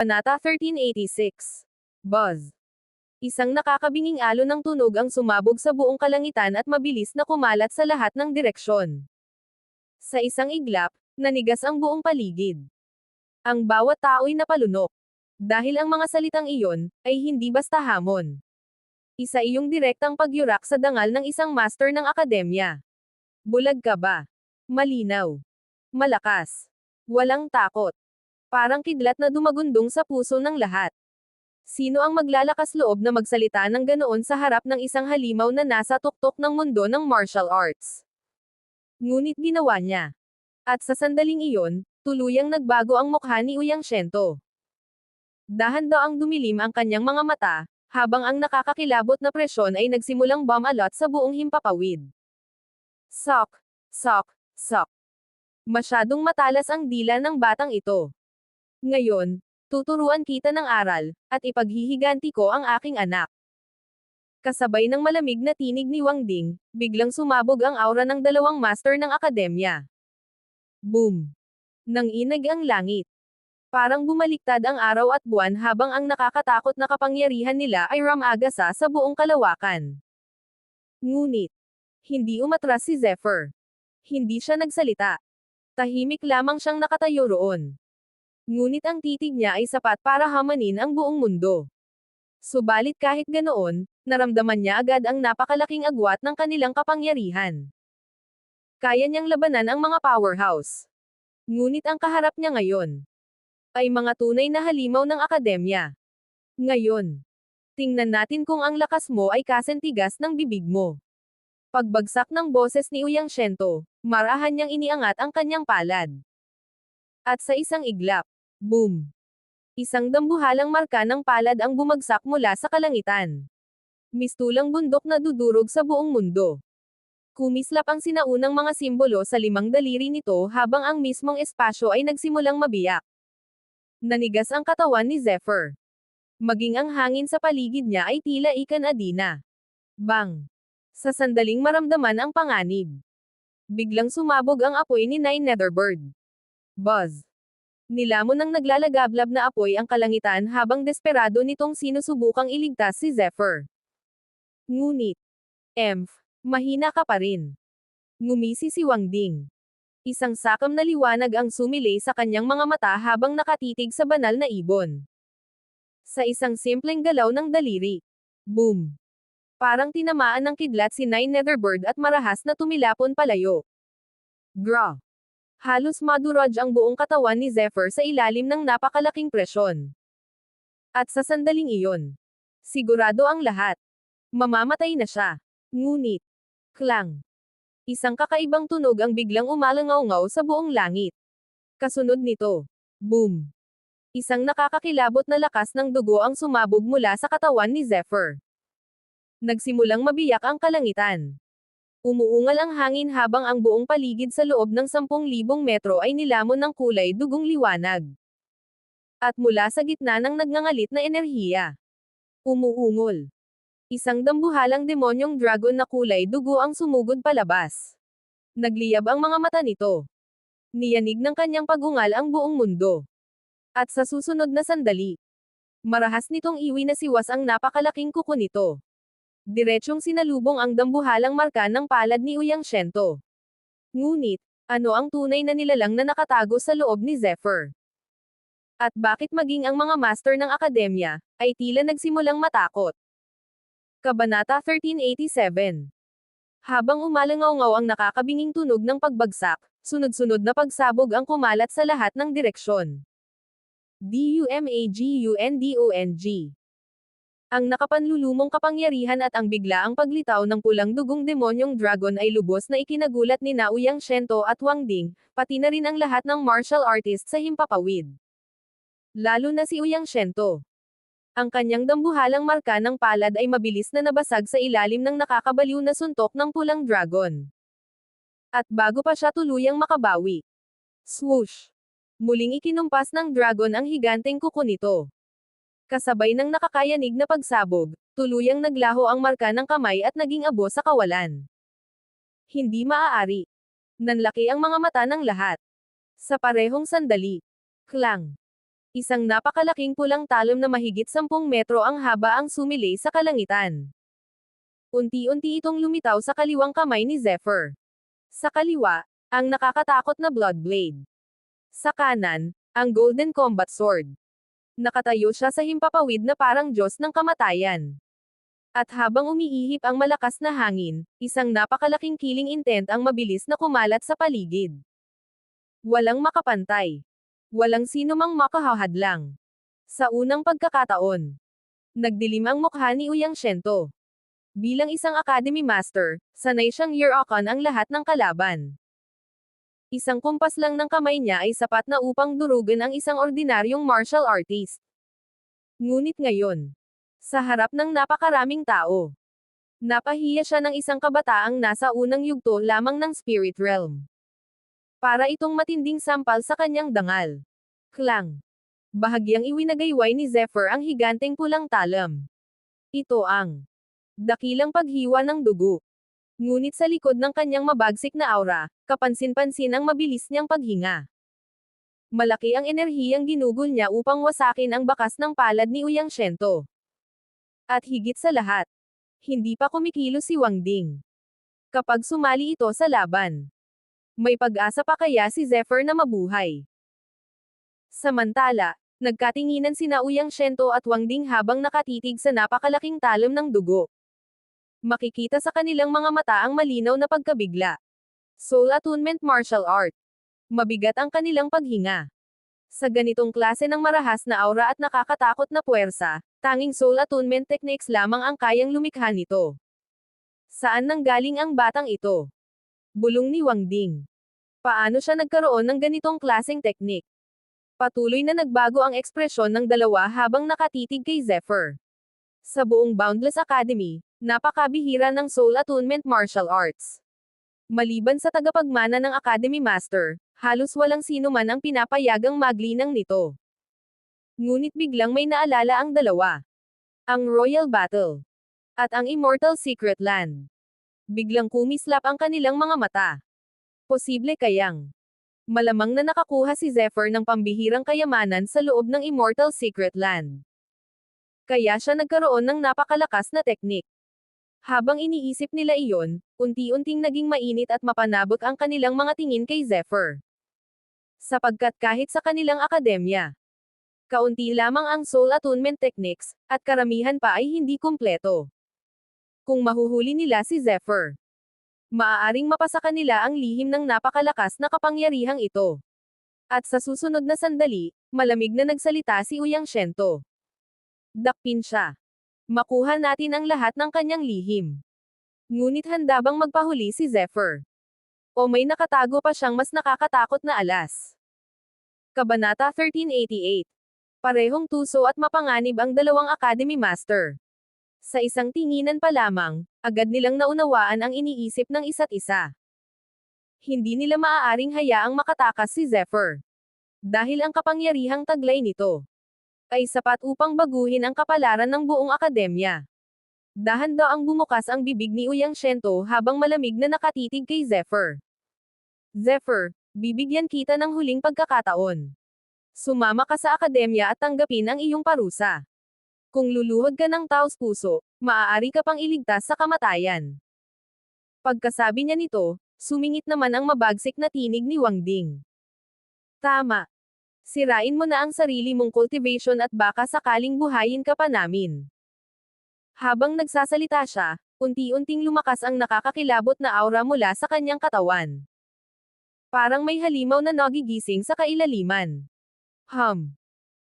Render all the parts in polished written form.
Panata 1386. Buzz. Isang nakakabinging alon ng tunog ang sumabog sa buong kalangitan at mabilis na kumalat sa lahat ng direksyon. Sa isang iglap, nanigas ang buong paligid. Ang bawat tao'y napalunok. Dahil ang mga salitang iyon, ay hindi basta hamon. Isa iyong direktang pagyurak sa dangal ng isang master ng akademya. Bulag ka ba? Malinaw. Malakas. Walang takot. Parang kidlat na dumagundong sa puso ng lahat. Sino ang maglalakas loob na magsalita ng ganoon sa harap ng isang halimaw na nasa tuktok ng mundo ng martial arts? Ngunit ginawa niya. At sa sandaling iyon, tuluyang nagbago ang mukha ni Ouyang Shento. Dahan-daang dumilim ang kanyang mga mata, habang ang nakakakilabot na presyon ay nagsimulang bumalot sa buong himpapawid. Sok, sok, sok. Masyadong matalas ang dila ng batang ito. Ngayon, tuturuan kita ng aral, at ipaghihiganti ko ang aking anak. Kasabay ng malamig na tinig ni Wang Ding, biglang sumabog ang aura ng dalawang master ng akademya. Boom! Nanginag ang langit. Parang bumaliktad ang araw at buwan habang ang nakakatakot na kapangyarihan nila ay ramagasa sa buong kalawakan. Ngunit, hindi umatras si Zephyr. Hindi siya nagsalita. Tahimik lamang siyang nakatayo roon. Ngunit ang titig niya ay sapat para hamanin ang buong mundo. Subalit kahit ganoon, naramdaman niya agad ang napakalaking agwat ng kanilang kapangyarihan. Kaya niyang labanan ang mga powerhouse. Ngunit ang kaharap niya ngayon ay mga tunay na halimaw ng akademya. Ngayon, tingnan natin kung ang lakas mo ay kasentigas ng bibig mo. Pagbagsak ng boses ni Ouyang Shento, marahan niyang iniangat ang kanyang palad. At sa isang iglap, boom! Isang dambuhalang marka ng palad ang bumagsak mula sa kalangitan. Mistulang bundok na dudurog sa buong mundo. Kumislap ang sinaunang mga simbolo sa 5 daliri nito habang ang mismong espasyo ay nagsimulang mabiyak. Nanigas ang katawan ni Zephyr. Maging ang hangin sa paligid niya ay tila ikan-adina. Bang! Sa sandaling maramdaman ang panganib. Biglang sumabog ang apoy ni Nine Netherbird. Buzz! Nilamon ng naglalagablab na apoy ang kalangitan habang desperado nitong sinusubukang iligtas si Zephyr. Ngunit, mahina ka pa rin. Ngumisi si Wang Ding. Isang sakam na liwanag ang sumilay sa kanyang mga mata habang nakatitig sa banal na ibon. Sa isang simpleng galaw ng daliri. Boom! Parang tinamaan ng kidlat si Nine Netherbird at marahas na tumilapon palayo. Gra! Halos madurog ang buong katawan ni Zephyr sa ilalim ng napakalaking presyon. At sa sandaling iyon, sigurado ang lahat. Mamamatay na siya. Ngunit, klang! Isang kakaibang tunog ang biglang umalangaw-ngaw sa buong langit. Kasunod nito, boom! Isang nakakakilabot na lakas ng dugo ang sumabog mula sa katawan ni Zephyr. Nagsimulang mabiyak ang kalangitan. Umuungal ang hangin habang ang buong paligid sa loob ng 10,000 metro ay nilamon ng kulay dugong liwanag. At mula sa gitna ng nagngangalit na enerhiya, umuungol. Isang dambuhalang demonyong dragon na kulay dugo ang sumugod palabas. Nagliyab ang mga mata nito. Niyanig ng kanyang pagungal ang buong mundo. At sa susunod na sandali, marahas nitong iwi na siwas ang napakalaking kuko nito. Diretsyong sinalubong ang dambuhalang marka ng palad ni Ouyang Shento. Ngunit, ano ang tunay na nilalang na nakatago sa loob ni Zephyr? At bakit maging ang mga master ng akademya, ay tila nagsimulang matakot? Kabanata 1387. Habang umalangaw-ngaw ang nakakabinging tunog ng pagbagsak, sunod-sunod na pagsabog ang kumalat sa lahat ng direksyon. DUMAGUNDONG. Ang nakapanlulumong kapangyarihan at ang biglaang paglitaw ng pulang dugong demonyong dragon ay lubos na ikinagulat ni Ouyang Shento at Wang Ding, pati na rin ang lahat ng martial artists sa himpapawid. Lalo na si Ouyang Shento. Ang kanyang dambuhalang marka ng palad ay mabilis na nabasag sa ilalim ng nakakabaliw na suntok ng pulang dragon. At bago pa siya tuluyang makabawi, swoosh! Muling ikinumpas ng dragon ang higanteng kuko nito. Kasabay ng nakakayanig na pagsabog, tuluyang naglaho ang marka ng kamay at naging abo sa kawalan. Hindi maaari. Nanlaki ang mga mata ng lahat. Sa parehong sandali. Klang! Isang napakalaking pulang talon na mahigit 10 metro ang haba ang sumilay sa kalangitan. Unti-unti itong lumitaw sa kaliwang kamay ni Zephyr. Sa kaliwa, ang nakakatakot na Bloodblade. Sa kanan, ang Golden Combat Sword. Nakatayo siya sa himpapawid na parang Diyos ng kamatayan. At habang umiihip ang malakas na hangin, isang napakalaking killing intent ang mabilis na kumalat sa paligid. Walang makapantay. Walang sino mang makahahadlang. Sa unang pagkakataon, nagdilim ang mukha ni Ouyang Shento. Bilang isang Academy Master, sanay siyang year-okan ang lahat ng kalaban. Isang kumpas lang ng kamay niya ay sapat na upang durugan ang isang ordinaryong martial artist. Ngunit ngayon, sa harap ng napakaraming tao, napahiya siya ng isang kabataang nasa unang yugto lamang ng Spirit Realm. Para itong matinding sampal sa kanyang dangal. Klang! Bahagyang iwinagayway ni Zephyr ang higanteng pulang talam. Ito ang dakilang paghiwa ng dugo. Ngunit sa likod ng kanyang mabagsik na aura, kapansin-pansin ang mabilis niyang paghinga. Malaki ang enerhiyang ginugol niya upang wasakin ang bakas ng palad ni Ouyang Shento. At higit sa lahat, hindi pa kumikilos si Wang Ding. Kapag sumali ito sa laban, may pag-asa pa kaya si Zephyr na mabuhay? Samantala, nagkatinginan sina Ouyang Shento at Wang Ding habang nakatitig sa napakalaking talon ng dugo. Makikita sa kanilang mga mata ang malinaw na pagkabigla. Soul Attunement Martial Art. Mabigat ang kanilang paghinga. Sa ganitong klase ng marahas na aura at nakakatakot na puwersa, tanging Soul Attunement techniques lamang ang kayang lumikha nito. Saan nanggaling ang batang ito? Bulong ni Wang Ding. Paano siya nagkaroon ng ganitong klaseng teknik? Patuloy na nagbago ang ekspresyon ng dalawa habang nakatitig kay Zephyr. Sa buong Boundless Academy, napakabihira ng Soul Attunement Martial Arts. Maliban sa tagapagmana ng Academy Master, halos walang sino man ang pinapayagang maglinang nito. Ngunit biglang may naalala ang dalawa. Ang Royal Battle. At ang Immortal Secret Land. Biglang kumislap ang kanilang mga mata. Posible kayang malamang na nakakuha si Zephyr ng pambihirang kayamanan sa loob ng Immortal Secret Land. Kaya siya nagkaroon ng napakalakas na teknik. Habang iniisip nila iyon, unti-unting naging mainit at mapanabog ang kanilang mga tingin kay Zephyr. Sapagkat kahit sa kanilang akademya, kaunti lamang ang Soul Attunement techniques, at karamihan pa ay hindi kumpleto. Kung mahuhuli nila si Zephyr, maaaring mapasa kanila ang lihim ng napakalakas na kapangyarihang ito. At sa susunod na sandali, malamig na nagsalita si Ouyang Shento. Dakpin siya. Makuha natin ang lahat ng kanyang lihim. Ngunit handa bang magpahuli si Zephyr? O may nakatago pa siyang mas nakakatakot na alas? Kabanata 1388. Parehong tuso at mapanganib ang dalawang Academy Master. Sa isang tinginan pa lamang, agad nilang naunawaan ang iniisip ng isa't isa. Hindi nila maaaring hayaang makatakas si Zephyr. Dahil ang kapangyarihang taglay nito ay sapat upang baguhin ang kapalaran ng buong akademya. Dahan-daang bumukas ang bibig ni Ouyang Shento habang malamig na nakatitig kay Zephyr. Zephyr, bibigyan kita ng huling pagkakataon. Sumama ka sa akademya at tanggapin ang iyong parusa. Kung luluhod ka ng taos-puso, maaari ka pang iligtas sa kamatayan. Pagkasabi niya nito, sumingit naman ang mabagsik na tinig ni Wang Ding. Tama. Sirain mo na ang sarili mong cultivation at baka sakaling buhayin ka pa namin. Habang nagsasalita siya, unti-unting lumakas ang nakakakilabot na aura mula sa kanyang katawan. Parang may halimaw na nagigising sa kailaliman.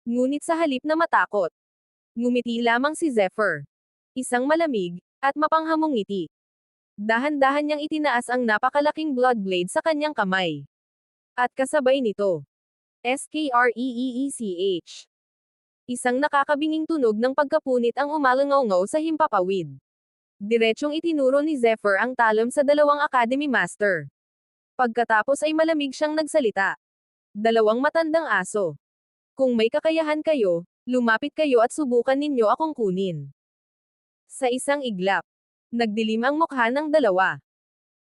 Ngunit sa halip na matakot, ngumiti lamang si Zephyr. Isang malamig, at mapanghamong ngiti. Dahan-dahan niyang itinaas ang napakalaking Bloodblade sa kanyang kamay. At kasabay nito, Skreech. Isang nakakabinging tunog ng pagkapunit ang umalangaw sa himpapawid. Diretsyong itinuro ni Zephyr ang talon sa dalawang Academy Master. Pagkatapos ay malamig siyang nagsalita. Dalawang matandang aso. Kung may kakayahan kayo, lumapit kayo at subukan ninyo akong kunin. Sa isang iglap, nagdilim ang mukha ng dalawa.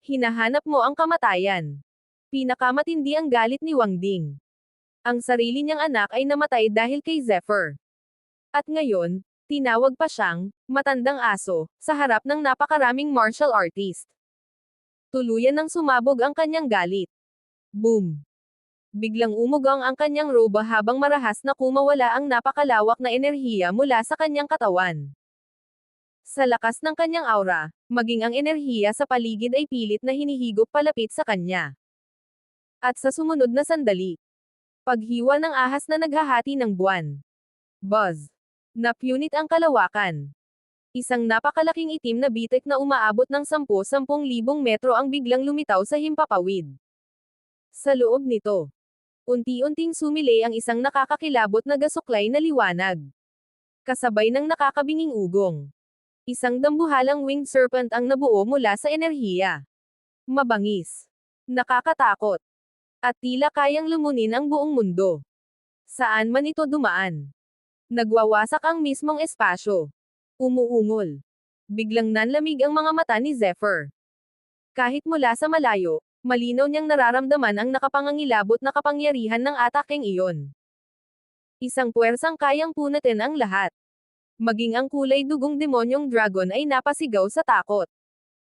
Hinahanap mo ang kamatayan. Pinakamatindi ang galit ni Wang Ding. Ang sarili niyang anak ay namatay dahil kay Zephyr. At ngayon, tinawag pa siyang matandang aso sa harap ng napakaraming martial artist. Tuluyan nang sumabog ang kanyang galit. Boom! Biglang umugong ang kanyang roba habang marahas na kumawala ang napakalawak na enerhiya mula sa kanyang katawan. Sa lakas ng kanyang aura, maging ang enerhiya sa paligid ay pilit na hinihigop palapit sa kanya. At sa sumunod na sandali, paghiwa ng ahas na naghahati ng buwan. Buzz! Napunit ang kalawakan. Isang napakalaking itim na bitek na umaabot ng 10,000 metro ang biglang lumitaw sa himpapawid. Sa loob nito, unti-unting sumilay ang isang nakakakilabot na gasuklay na liwanag. Kasabay ng nakakabinging ugong. Isang dambuhalang winged serpent ang nabuo mula sa enerhiya. Mabangis. Nakakatakot. At tila kayang lumunin ang buong mundo. Saan man ito dumaan. Nagwawasak ang mismong espasyo. Umuungol. Biglang nanlamig ang mga mata ni Zephyr. Kahit mula sa malayo, malinaw niyang nararamdaman ang nakapangangilabot na kapangyarihan ng atakeng iyon. Isang puwersang kayang punatin ang lahat. Maging ang kulay dugong demonyong dragon ay napasigaw sa takot.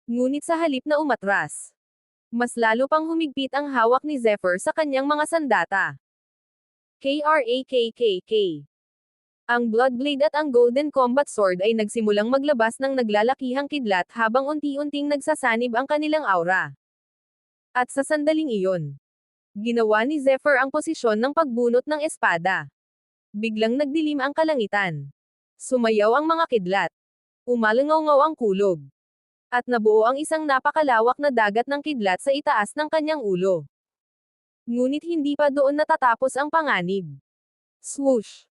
Ngunit sa halip na umatras, mas lalo pang humigpit ang hawak ni Zephyr sa kanyang mga sandata. KRAKKK. Ang Bloodblade at ang Golden Combat Sword ay nagsimulang maglabas ng naglalakihang kidlat habang unti-unting nagsasanib ang kanilang aura. At sa sandaling iyon, ginawa ni Zephyr ang posisyon ng pagbunot ng espada. Biglang nagdilim ang kalangitan. Sumayaw ang mga kidlat. Umalangaw-ngaw ang kulog. At nabuo ang isang napakalawak na dagat ng kidlat sa itaas ng kanyang ulo. Ngunit hindi pa doon natatapos ang panganib. Swoosh!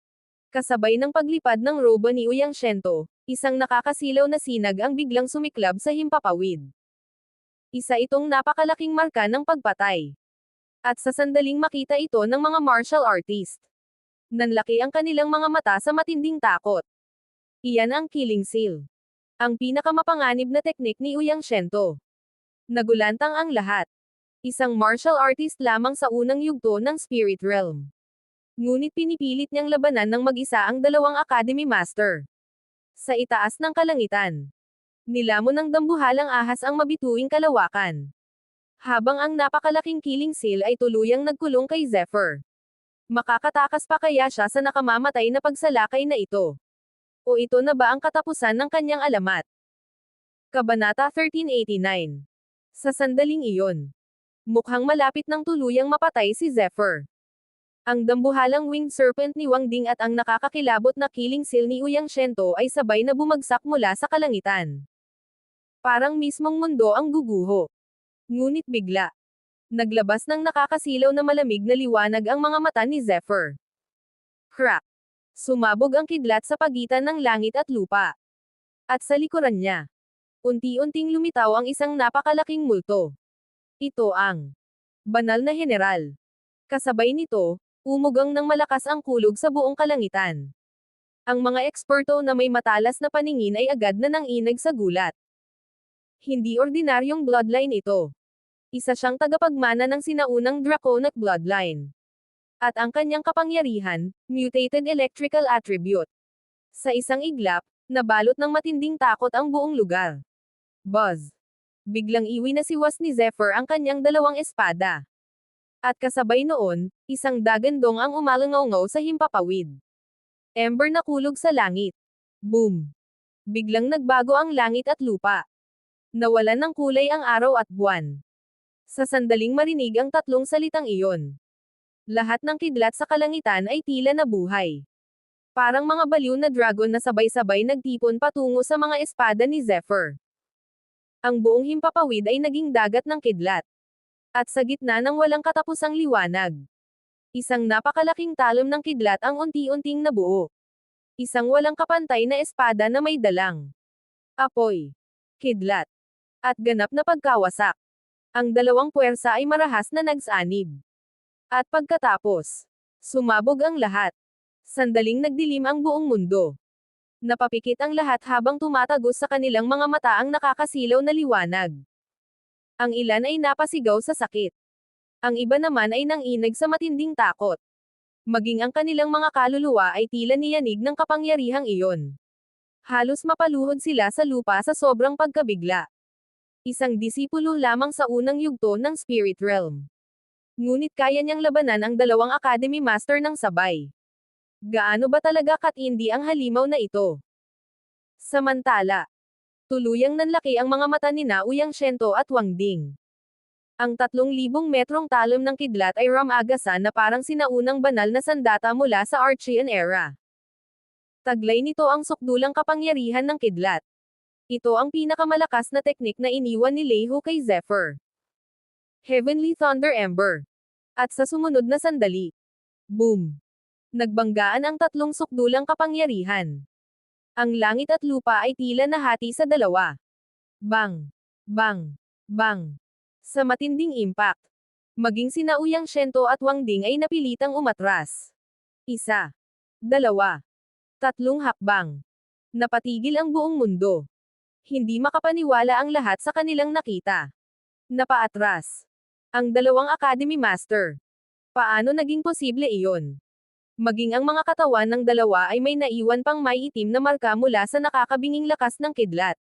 Kasabay ng paglipad ng roba ni Uyang Shento, isang nakakasilaw na sinag ang biglang sumiklab sa himpapawid. Isa itong napakalaking marka ng pagpatay. At sa sandaling makita ito ng mga martial artist. Nanlaki ang kanilang mga mata sa matinding takot. Iyan ang Killing Seal. Ang pinakamapanganib na teknik ni Uyang Shento. Nagulantang ang lahat. Isang martial artist lamang sa unang yugto ng Spirit Realm. Ngunit pinipilit niyang labanan ng mag-isa ang dalawang Academy Master. Sa itaas ng kalangitan, nilamon ng dambuhalang ahas ang mabituing kalawakan. Habang ang napakalaking Killing Seal ay tuluyang nagkulong kay Zephyr. Makakatakas pa kaya siya sa nakamamatay na pagsalakay na ito? O ito na ba ang katapusan ng kanyang alamat? Kabanata 1389. Sa sandaling iyon, mukhang malapit ng tuluyang mapatay si Zephyr. Ang dambuhalang winged serpent ni Wang Ding at ang nakakakilabot na Killing Seal ni Uyang Shento ay sabay na bumagsak mula sa kalangitan. Parang mismong mundo ang guguho. Ngunit bigla, naglabas ng nakakasilaw na malamig na liwanag ang mga mata ni Zephyr. Crack! Sumabog ang kidlat sa pagitan ng langit at lupa. At sa likuran niya, unti-unting lumitaw ang isang napakalaking multo. Ito ang banal na general. Kasabay nito, umugang ng malakas ang kulog sa buong kalangitan. Ang mga eksperto na may matalas na paningin ay agad na nanginag sa gulat. Hindi ordinaryong bloodline ito. Isa siyang tagapagmana ng sinaunang Draconic bloodline. At ang kanyang kapangyarihan, mutated electrical attribute. Sa isang iglap, nabalot ng matinding takot ang buong lugar. Buzz! Biglang iwi na siwas ni Zephyr ang kanyang dalawang espada. At kasabay noon, isang dagandong ang umalangaw-ngaw sa himpapawid. Ember na kulog sa langit. Boom! Biglang nagbago ang langit at lupa. Nawalan ng kulay ang araw at buwan. Sa sandaling marinig ang tatlong salitang iyon, lahat ng kidlat sa kalangitan ay tila nabuhay. Parang mga baliw na dragon na sabay-sabay nagtipon patungo sa mga espada ni Zephyr. Ang buong himpapawid ay naging dagat ng kidlat. At sa gitna ng walang katapusang liwanag, isang napakalaking talom ng kidlat ang unti-unting nabuo. Isang walang kapantay na espada na may dalang apoy, kidlat, at ganap na pagkawasak. Ang dalawang puwersa ay marahas na nagsanib. At pagkatapos, sumabog ang lahat. Sandaling nagdilim ang buong mundo. Napapikit ang lahat habang tumatagos sa kanilang mga mata ang nakakasilaw na liwanag. Ang ilan ay napasigaw sa sakit. Ang iba naman ay nanginag sa matinding takot. Maging ang kanilang mga kaluluwa ay tila niyanig ng kapangyarihang iyon. Halos mapaluhod sila sa lupa sa sobrang pagkabigla. Isang disipulo lamang sa unang yugto ng Spirit Realm. Ngunit kaya niyang labanan ang dalawang Academy Master ng sabay. Gaano ba talaga katindi ang halimaw na ito? Samantala, tuluyang nanlaki ang mga mata ni Na Uyang Shento at Wang Ding. Ang 3,000 metrong talon ng kidlat ay Ram-Agasan na parang sinaunang banal na sandata mula sa Archean era. Taglay nito ang sukdulang kapangyarihan ng kidlat. Ito ang pinakamalakas na teknik na iniwan ni Leiho kay Zephyr. Heavenly Thunder Ember. At sa sumunod na sandali, boom! Nagbanggaan ang 3 sukdulang kapangyarihan. Ang langit at lupa ay tila nahati sa dalawa. Bang! Bang! Bang! Sa matinding impact, maging sina Uyang Shento at Wang Ding ay napilitang umatras. 1, 2, 3 hakbang. Napatigil ang buong mundo. Hindi makapaniwala ang lahat sa kanilang nakita. Napaatras ang dalawang Academy Master. Paano naging posible iyon? Maging ang mga katawan ng dalawa ay may naiwan pang may itim na marka mula sa nakakabinging lakas ng kidlat.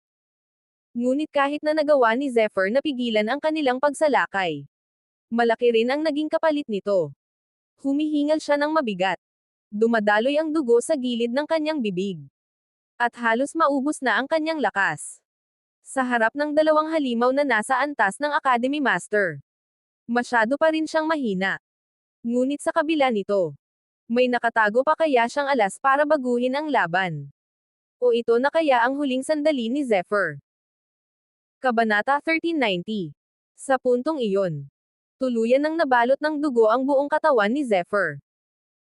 Ngunit kahit na nagawa ni Zephyr na pigilan ang kanilang pagsalakay, malaki rin ang naging kapalit nito. Humihingal siya ng mabigat. Dumadaloy ang dugo sa gilid ng kanyang bibig. At halos maubos na ang kanyang lakas. Sa harap ng dalawang halimaw na nasa antas ng Academy Master, masyado pa rin siyang mahina. Ngunit sa kabila nito, may nakatago pa kaya siyang alas para baguhin ang laban? O ito na kaya ang huling sandali ni Zephyr? Kabanata 1390. Sa puntong iyon, tuluyan nang nabalot ng dugo ang buong katawan ni Zephyr.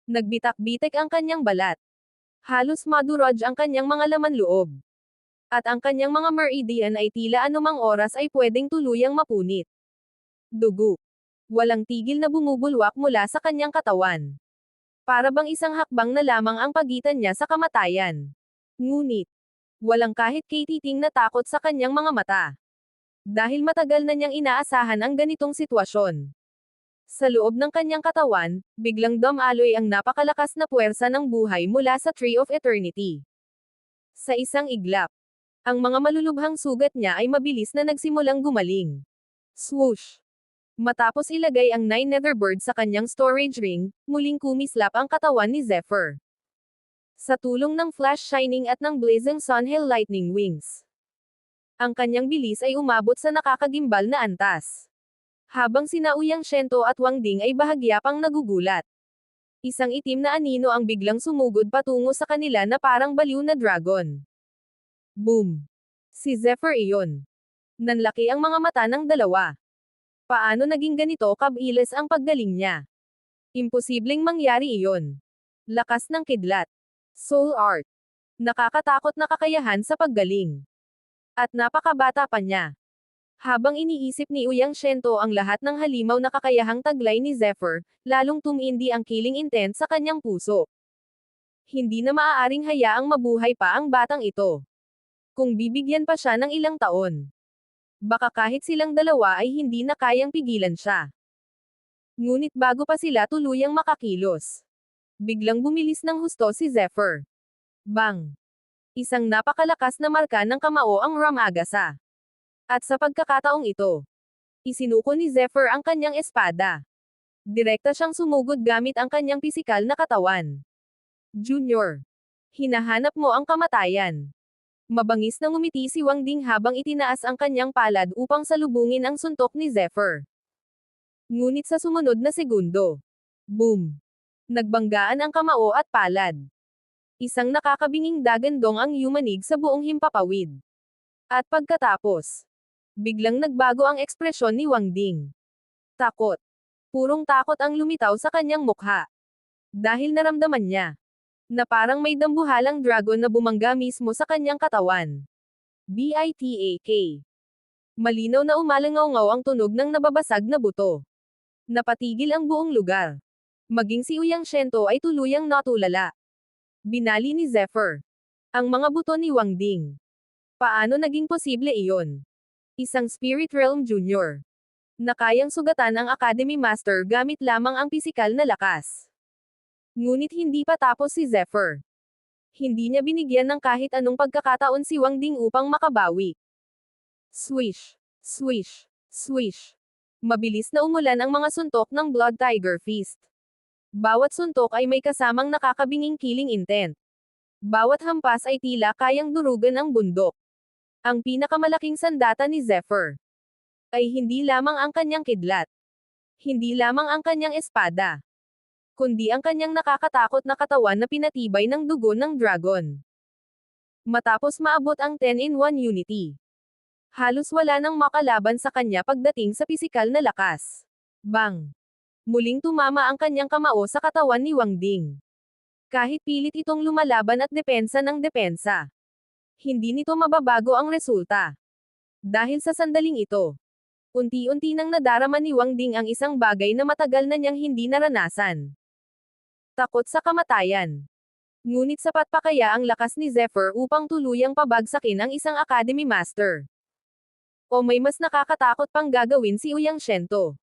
Nagbitak-bitik ang kanyang balat. Halos madurog ang kanyang mga laman loob. At ang kanyang mga meridian ay tila anumang oras ay pwedeng tuluyang mapunit. Dugo. Walang tigil na bumubulwak mula sa kanyang katawan. Para bang isang hakbang na lamang ang pagitan niya sa kamatayan. Ngunit, walang kahit katiting na takot sa kanyang mga mata. Dahil matagal na niyang inaasahan ang ganitong sitwasyon. Sa loob ng kanyang katawan, biglang dumaloy ang napakalakas na puwersa ng buhay mula sa Tree of Eternity. Sa isang iglap, ang mga malulubhang sugat niya ay mabilis na nagsimulang gumaling. Swoosh! Matapos ilagay ang 9 Netherbird sa kanyang storage ring, muling kumislap ang katawan ni Zephyr. Sa tulong ng Flash Shining at ng Blazing Sunhail Lightning Wings, ang kanyang bilis ay umabot sa nakakagimbal na antas. Habang sina Uyang Shento at Wang Ding ay bahagya pang nagugulat. Isang itim na anino ang biglang sumugod patungo sa kanila na parang baliw na dragon. Boom! Si Zephyr iyon. Nanlaki ang mga mata ng dalawa. Paano naging ganito kabilis ang paggaling niya? Imposibleng mangyari iyon. Lakas ng kidlat. Soul Art. Nakakatakot na kakayahan sa paggaling. At napakabata pa niya. Habang iniisip ni Uyang Shento ang lahat ng halimaw na kakayahang taglay ni Zephyr, lalong tumindi ang killing intent sa kanyang puso. Hindi na maaaring hayaang mabuhay pa ang batang ito. Kung bibigyan pa siya ng ilang taon, baka kahit silang dalawa ay hindi na kayang pigilan siya. Ngunit bago pa sila tuluyang makakilos, biglang bumilis ng husto si Zephyr. Bang! Isang napakalakas na marka ng kamao ang Ram-Agasa. At sa pagkakataong ito, isinuko ni Zephyr ang kanyang espada. Direkta siyang sumugod gamit ang kanyang pisikal na katawan. Junior, hinahanap mo ang kamatayan. Mabangis na ngumiti si Wang Ding habang itinaas ang kanyang palad upang salubungin ang suntok ni Zephyr. Ngunit sa sumunod na segundo, boom! Nagbanggaan ang kamao at palad. Isang nakakabinging dagandong ang yumanig sa buong himpapawid. At pagkatapos, biglang nagbago ang ekspresyon ni Wang Ding. Takot. Purong takot ang lumitaw sa kanyang mukha. Dahil naramdaman niya na parang may dambuhalang dragon na bumangga mismo sa kanyang katawan. BITAK. Malinaw na umalangaw-ngaw ang tunog ng nababasag na buto. Napatigil ang buong lugar. Maging si Uyang Shento ay tuluyang natulala. Binali ni Zephyr ang mga buto ni Wang Ding. Paano naging posible iyon? Isang Spirit Realm Junior na kayang sugatan ang Academy Master gamit lamang ang pisikal na lakas. Ngunit hindi pa tapos si Zephyr. Hindi niya binigyan ng kahit anong pagkakataon si Wang Ding upang makabawi. Swish! Swish! Swish! Mabilis na umulan ang mga suntok ng Blood Tiger Fist. Bawat suntok ay may kasamang nakakabinging killing intent. Bawat hampas ay tila kayang durugan ang bundok. Ang pinakamalaking sandata ni Zephyr ay hindi lamang ang kanyang kidlat. Hindi lamang ang kanyang espada, kundi ang kanyang nakakatakot na katawan na pinatibay ng dugo ng dragon. Matapos maabot ang 10-in-1 unity, halos wala nang makalaban sa kanya pagdating sa pisikal na lakas. Bang! Muling tumama ang kanyang kamao sa katawan ni Wang Ding. Kahit pilit itong lumalaban at depensa ng depensa, hindi nito mababago ang resulta. Dahil sa sandaling ito, unti-unti nang nadarama ni Wang Ding ang isang bagay na matagal na niyang hindi naranasan. Takot sa kamatayan. Ngunit sapat pa kaya ang lakas ni Zephyr upang tuluyang pabagsakin ang isang Academy Master? O may mas nakakatakot pang gagawin si Ouyang Shento?